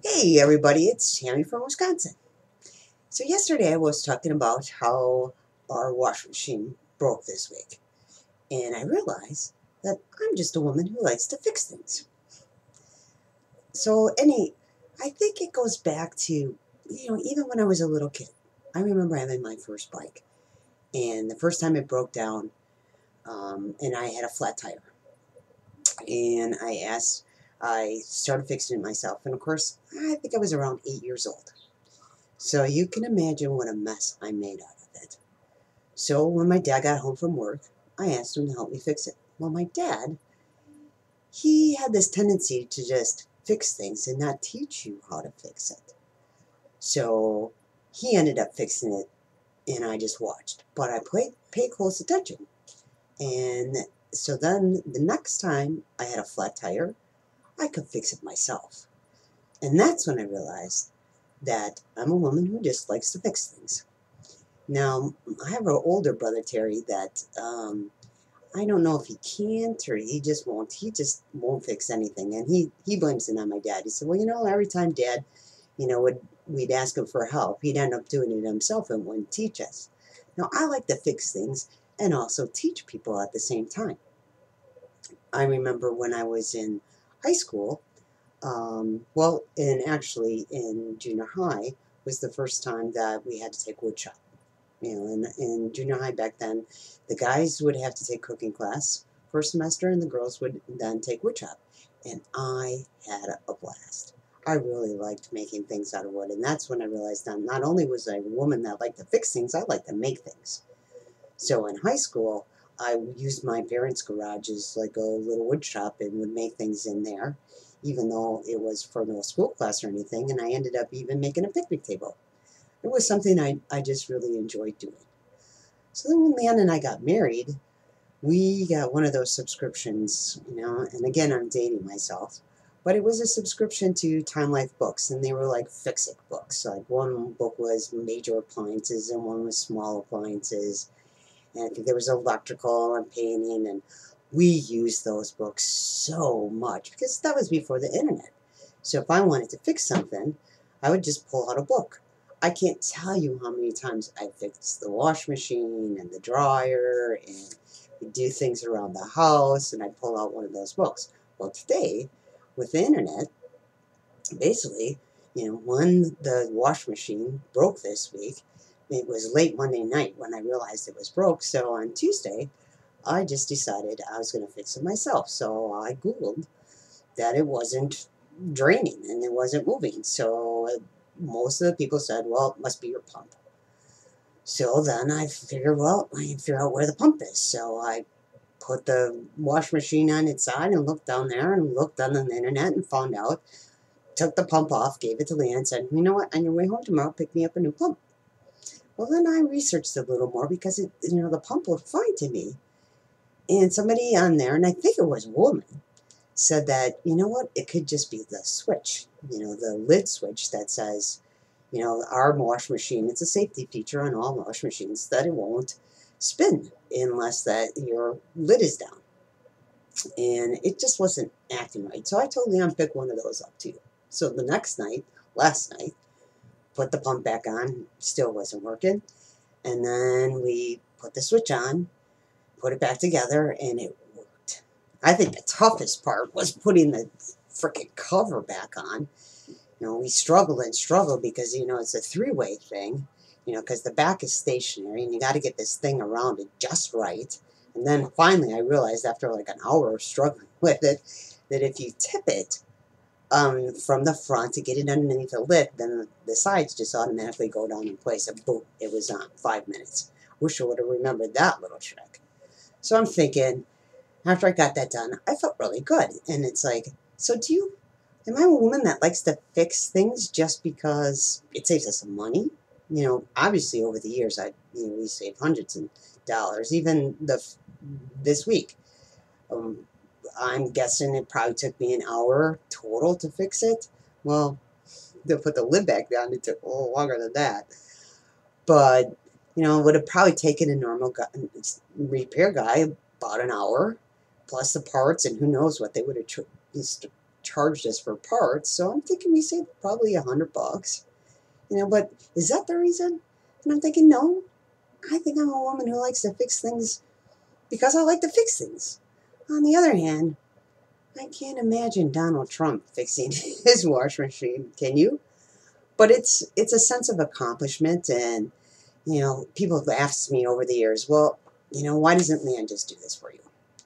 Hey everybody, it's Tammy from Wisconsin. So yesterday I was talking about how our washing machine broke this week, and I realized that I'm just a woman who likes to fix things. So I think it goes back to, even when I was a little kid. I remember having my first bike, and the first time it broke down, and I had a flat tire, and I started fixing it myself, and of course, I think I was around 8 years old. So you can imagine what a mess I made out of it. So when my dad got home from work, I asked him to help me fix it. Well, my dad, he had this tendency to just fix things and not teach you how to fix it. So he ended up fixing it and I just watched. But I paid close attention. And so then the next time I had a flat tire, I could fix it myself. And that's when I realized that I'm a woman who just likes to fix things. Now, I have an older brother, Terry, that I don't know if he can't or he just won't. He just won't fix anything, and he blames it on my dad. He said, "Well, every time Dad, we'd ask him for help, he'd end up doing it himself and wouldn't teach us." Now, I like to fix things and also teach people at the same time. I remember when I was in high school, and actually in junior high was the first time that we had to take wood shop. In junior high back then, the guys would have to take cooking class for a semester, and the girls would then take wood shop. And I had a blast. I really liked making things out of wood, and that's when I realized that not only was I a woman that liked to fix things, I liked to make things. So in high school, I used my parents' garage as like a little wood shop and would make things in there, even though it was for no school class or anything, and I ended up even making a picnic table. It was something I just really enjoyed doing. So then when Leanne and I got married, we got one of those subscriptions, and again, I'm dating myself, but it was a subscription to Time Life books, and they were like fix-it books. Like one book was major appliances, and one was small appliances, and I think there was electrical and painting, and we used those books so much because that was before the internet. So if I wanted to fix something, I would just pull out a book. I can't tell you how many times I fixed the wash machine and the dryer and do things around the house, and I pull out one of those books. Well, today, with the internet, basically, when the wash machine broke this week, it was late Monday night when I realized it was broke. So on Tuesday, I just decided I was going to fix it myself. So I Googled that it wasn't draining and it wasn't moving. So most of the people said, well, it must be your pump. So then I figured, well, I can figure out where the pump is. So I put the wash machine on its side and looked down there and looked on the internet and found out, took the pump off, gave it to Leanne, and said, you know what, on your way home tomorrow, pick me up a new pump. Well, then I researched a little more because the pump looked fine to me. And somebody on there, and I think it was a woman, said that, you know what, it could just be the switch, the lid switch that says, our wash machine, it's a safety feature on all wash machines that it won't spin unless that your lid is down. And it just wasn't acting right. So I told Leon pick one of those up too. So the next night, last night, put the pump back on, still wasn't working. And then we put the switch on, put it back together, and it worked. I think the toughest part was putting the freaking cover back on. We struggled and struggled because, it's a three-way thing, because the back is stationary and you got to get this thing around it just right. And then finally I realized after like an hour of struggling with it that if you tip it from the front to get it underneath the lid, then the sides just automatically go down in place and boom, it was on 5 minutes. Wish I would have remembered that little trick. So I'm thinking, after I got that done, I felt really good. And it's like, so am I a woman that likes to fix things just because it saves us some money? Obviously over the years, we saved hundreds of dollars. Even this week, um, I'm guessing it probably took me an hour total to fix it. Well, to put the lid back down, it took a little longer than that. But it would have probably taken a normal repair guy about an hour, plus the parts, and who knows what they would have charged us for parts, so I'm thinking we saved probably $100. But is that the reason? And I'm thinking, no, I think I'm a woman who likes to fix things because I like to fix things. On the other hand, I can't imagine Donald Trump fixing his washing machine. Can you? But it's a sense of accomplishment, and people have asked me over the years, well, why doesn't man just do this for you?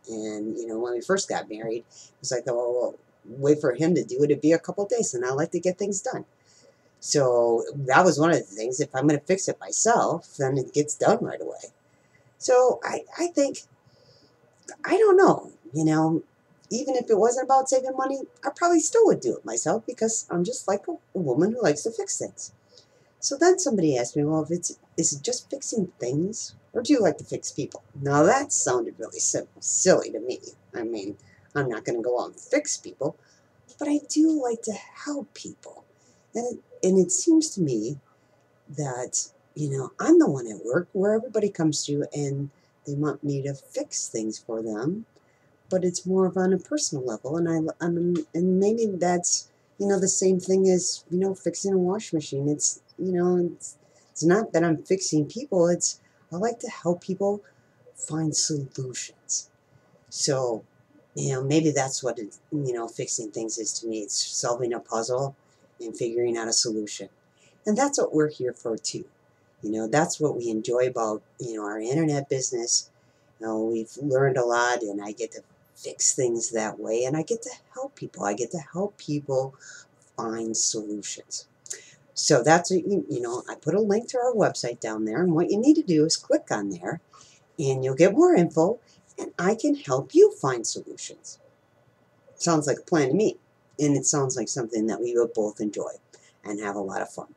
And when we first got married, it's like, oh, well, wait for him to do it. It'd be a couple of days, and I like to get things done. So that was one of the things. If I'm going to fix it myself, then it gets done right away. So I think, I don't know, even if it wasn't about saving money, I probably still would do it myself because I'm just like a woman who likes to fix things. So then somebody asked me, well, is it just fixing things, or do you like to fix people? Now that sounded really silly to me. I mean, I'm not going to go out and fix people, but I do like to help people. And it seems to me that, I'm the one at work where everybody comes to and they want me to fix things for them, but it's more of on a personal level. And maybe that's, the same thing as, fixing a washing machine. It's not that I'm fixing people. I like to help people find solutions. So, maybe that's what fixing things is to me. It's solving a puzzle and figuring out a solution. And that's what we're here for too. That's what we enjoy about, our internet business. We've learned a lot, and I get to fix things that way, and I get to help people. I get to help people find solutions. So that's, I put a link to our website down there, and what you need to do is click on there, and you'll get more info, and I can help you find solutions. Sounds like a plan to me, and it sounds like something that we would both enjoy and have a lot of fun.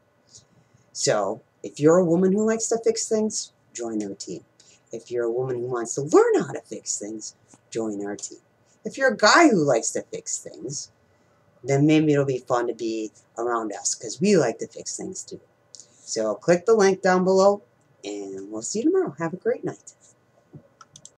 So if you're a woman who likes to fix things, join our team. If you're a woman who wants to learn how to fix things, join our team. If you're a guy who likes to fix things, then maybe it'll be fun to be around us because we like to fix things too. So click the link down below, and we'll see you tomorrow. Have a great night.